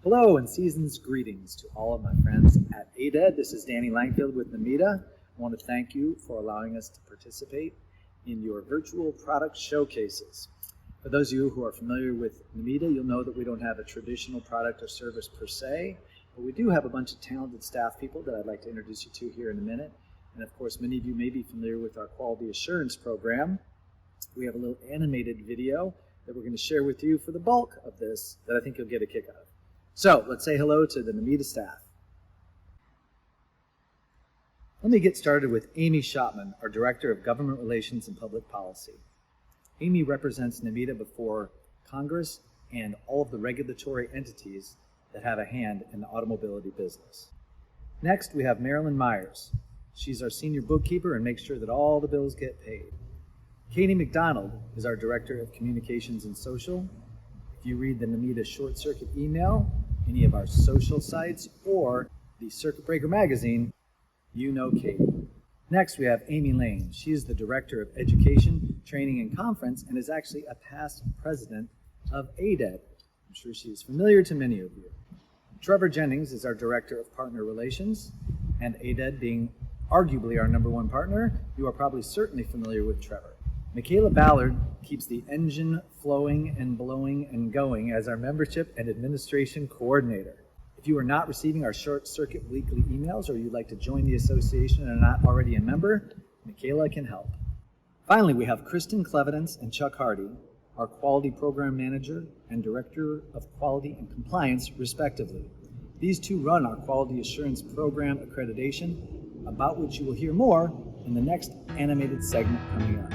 Hello and season's greetings to all of my friends at ADED. This is Danny Langfield with NMEDA. I want to thank you for allowing us to participate in your virtual product showcases. For those of you who are familiar with NMEDA, you'll know that we don't have a traditional product or service per se, but we do have a bunch of talented staff people that I'd like to introduce you to here in a minute. And of course, many of you may be familiar with our quality assurance program. We have a little animated video that we're going to share with you for the bulk of this that I think you'll get a kick out of. So let's say hello to the NMEDA staff. Let me get started with Amy Shopman, our Director of Government Relations and Public Policy. Amy represents NMEDA before Congress and all of the regulatory entities that have a hand in the automobility business. Next, we have Marilyn Myers. She's our senior bookkeeper and makes sure that all the bills get paid. Katie McDonald is our Director of Communications and Social. If you read the NMEDA Short Circuit email, any of our social sites, or the Circuit Breaker magazine, you know Katie. Next, we have Amy Lane. She is the Director of Education, Training, and Conference, and is actually a past president of ADED. I'm sure she is familiar to many of you. Trevor Jennings is our Director of Partner Relations, and ADED being arguably our #1 partner, you are probably certainly familiar with Trevor. Michaela Ballard keeps the engine flowing and blowing and going as our Membership and Administration Coordinator. If you are not receiving our Short Circuit weekly emails or you'd like to join the association and are not already a member, Michaela can help. Finally, we have Kristen Clevidence and Chuck Hardy, our Quality Program Manager and Director of Quality and Compliance, respectively. These two run our Quality Assurance Program accreditation, about which you will hear more in the next animated segment coming up.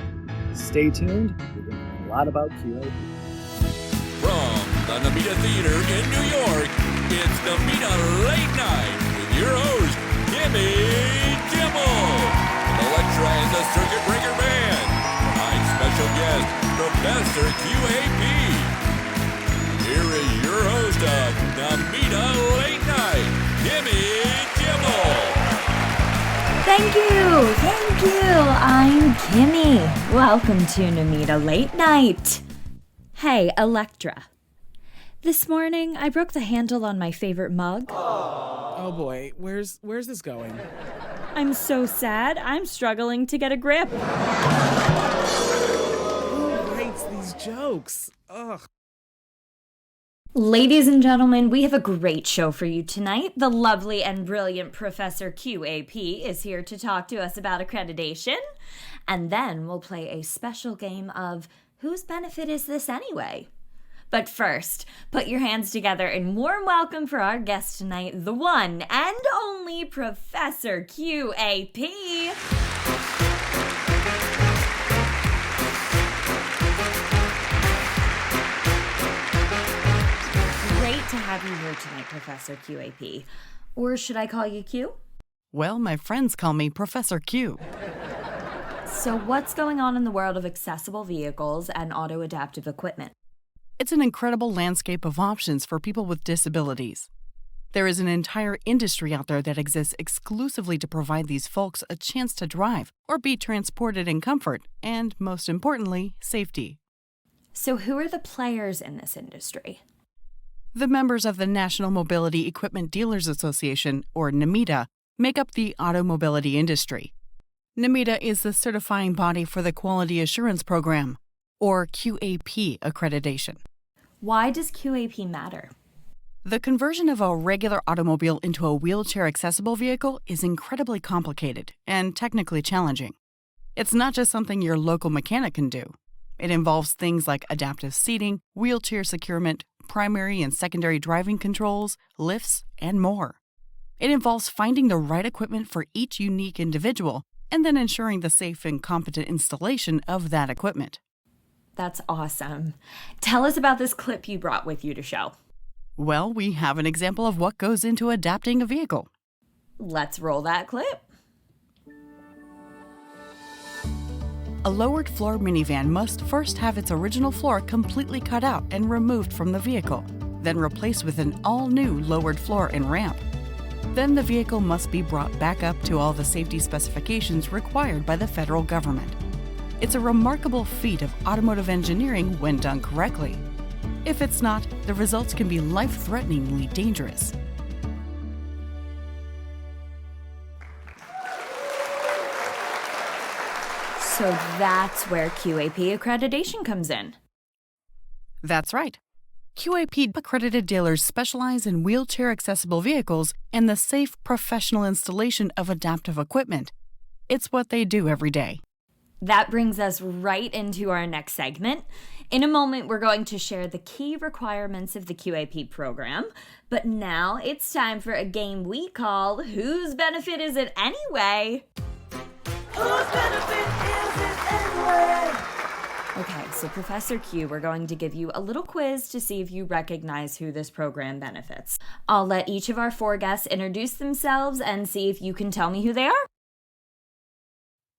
Stay tuned, we're going to learn a lot about QAP. From the NMEDA Theater in New York, it's NMEDA Late Night with your host, Kimmy Kimmel, the lecturer and the Circuit Breaker Band. Tonight's special guest, Professor QAP. Here is your host of NMEDA Late Night, Kimmy Kimmel. Thank you. I'm Kimmy. Welcome to NMEDA Late Night. Hey, Electra. This morning, I broke the handle on my favorite mug. Oh boy, where's this going? I'm so sad. I'm struggling to get a grip. Who writes these jokes? Ugh. Ladies and gentlemen, we have a great show for you tonight. The lovely and brilliant Professor QAP is here to talk to us about accreditation. And then we'll play a special game of Whose Benefit Is This Anyway? But first, put your hands together in warm welcome for our guest tonight, the one and only Professor QAP. Great to have you here tonight, Professor QAP. Or should I call you Q? Well, my friends call me Professor Q. So what's going on in the world of accessible vehicles and auto-adaptive equipment? It's an incredible landscape of options for people with disabilities. There is an entire industry out there that exists exclusively to provide these folks a chance to drive or be transported in comfort and, most importantly, safety. So who are the players in this industry? The members of the National Mobility Equipment Dealers Association, or NMEDA, make up the automobility industry. NMEDA is the certifying body for the Quality Assurance Program, or QAP accreditation. Why does QAP matter? The conversion of a regular automobile into a wheelchair-accessible vehicle is incredibly complicated and technically challenging. It's not just something your local mechanic can do. It involves things like adaptive seating, wheelchair securement, primary and secondary driving controls, lifts, and more. It involves finding the right equipment for each unique individual and then ensuring the safe and competent installation of that equipment. That's awesome. Tell us about this clip you brought with you to show. Well, we have an example of what goes into adapting a vehicle. Let's roll that clip. A lowered floor minivan must first have its original floor completely cut out and removed from the vehicle, then replaced with an all-new lowered floor and ramp. Then the vehicle must be brought back up to all the safety specifications required by the federal government. It's a remarkable feat of automotive engineering when done correctly. If it's not, the results can be life-threateningly dangerous. So that's where QAP accreditation comes in. That's right. QAP accredited dealers specialize in wheelchair-accessible vehicles and the safe professional installation of adaptive equipment. It's what they do every day. That brings us right into our next segment. In a moment, we're going to share the key requirements of the QAP program. But now it's time for a game we call Whose Benefit Is It Anyway? Whose benefit is it anyway? Okay, so Professor Q, we're going to give you a little quiz to see if you recognize who this program benefits. I'll let each of our 4 guests introduce themselves and see if you can tell me who they are.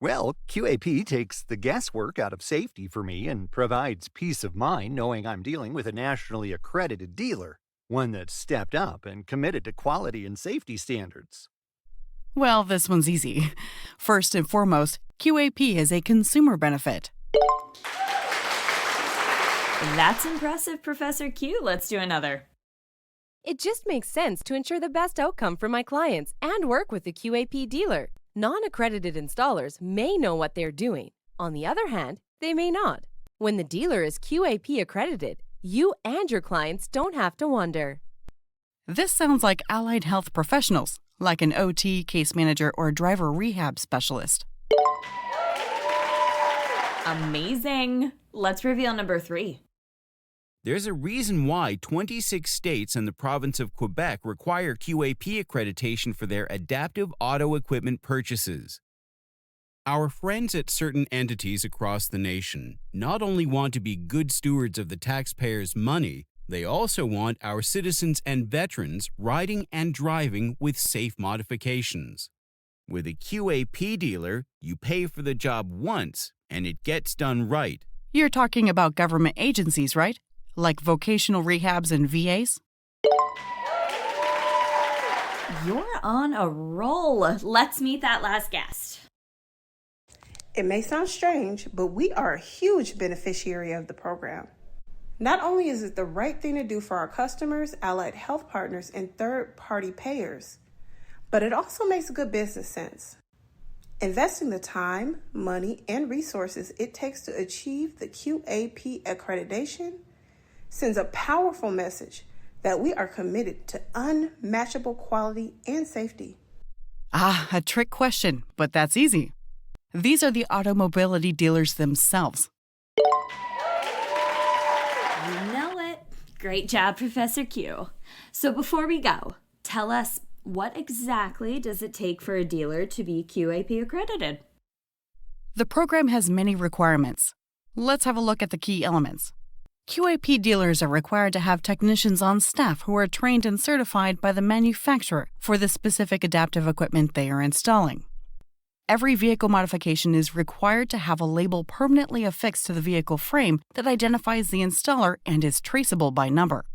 Well, QAP takes the guesswork out of safety for me and provides peace of mind knowing I'm dealing with a nationally accredited dealer, one that's stepped up and committed to quality and safety standards. Well, this one's easy. First and foremost, QAP is a consumer benefit. That's impressive, Professor Q. Let's do another. It just makes sense to ensure the best outcome for my clients and work with the QAP dealer. Non-accredited installers may know what they're doing. On the other hand, they may not. When the dealer is QAP accredited, you and your clients don't have to wonder. This sounds like allied health professionals, like an OT, case manager, or driver rehab specialist. Amazing. Let's reveal number 3. There's a reason why 26 states and the province of Quebec require QAP accreditation for their adaptive auto equipment purchases. Our friends at certain entities across the nation not only want to be good stewards of the taxpayers' money, they also want our citizens and veterans riding and driving with safe modifications. With a QAP dealer, you pay for the job once and it gets done right. You're talking about government agencies, right? Like vocational rehabs and VAs? You're on a roll. Let's meet that last guest. It may sound strange, but we are a huge beneficiary of the program. Not only is it the right thing to do for our customers, allied health partners, and third-party payers, but it also makes good business sense. Investing the time, money, and resources it takes to achieve the QAP accreditation sends a powerful message that we are committed to unmatchable quality and safety. A trick question, but that's easy. These are the automobility dealers themselves. You know it. Great job, Professor Q. So before we go, tell us, what exactly does it take for a dealer to be QAP accredited? The program has many requirements. Let's have a look at the key elements. QAP dealers are required to have technicians on staff who are trained and certified by the manufacturer for the specific adaptive equipment they are installing. Every vehicle modification is required to have a label permanently affixed to the vehicle frame that identifies the installer and is traceable by number.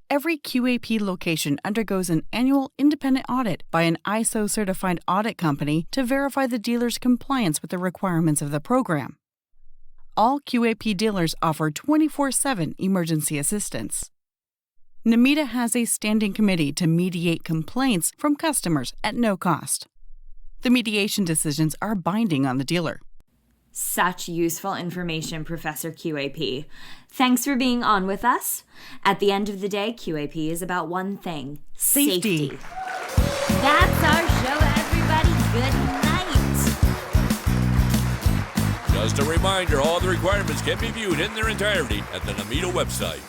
Every QAP location undergoes an annual independent audit by an ISO-certified audit company to verify the dealer's compliance with the requirements of the program. All QAP dealers offer 24/7 emergency assistance. NMEDA has a standing committee to mediate complaints from customers at no cost. The mediation decisions are binding on the dealer. Such useful information, Professor QAP. Thanks for being on with us. At the end of the day, QAP is about one thing: safety. That's our show, everybody. Good night. Just a reminder, all the requirements can be viewed in their entirety at the NMEDA website.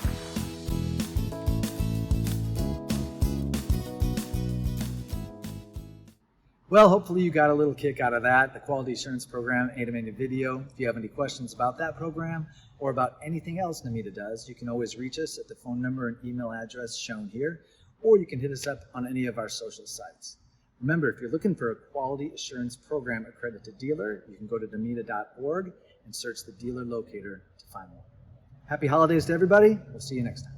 Well, hopefully you got a little kick out of that, the Quality Assurance Program animated video. If you have any questions about that program or about anything else NMEDA does, you can always reach us at the phone number and email address shown here, or you can hit us up on any of our social sites. Remember, if you're looking for a Quality Assurance Program accredited dealer, you can go to NMEDA.org and search the dealer locator to find one. Happy holidays to everybody. We'll see you next time.